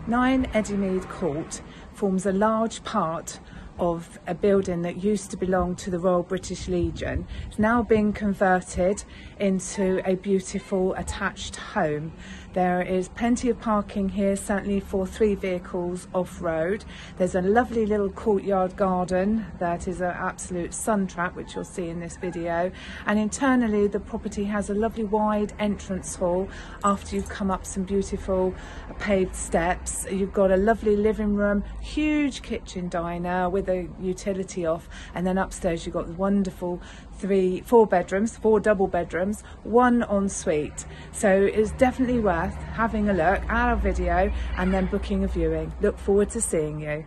9 Edymead Court forms a large part of a building that used to belong to the Royal British Legion. It's now been converted into a beautiful attached home. There is plenty of parking here, certainly for 3 vehicles off-road. There's a lovely little courtyard garden that is an absolute sun trap, which you'll see in this video. And internally, the property has a lovely wide entrance hall. After you've come up some beautiful paved steps, you've got a lovely living room, huge kitchen diner with a utility off, and then upstairs you've got the wonderful 4 bedrooms, 4 double bedrooms, 1 ensuite. So it's definitely worth having a look at our video and then booking a viewing. Look forward to seeing you.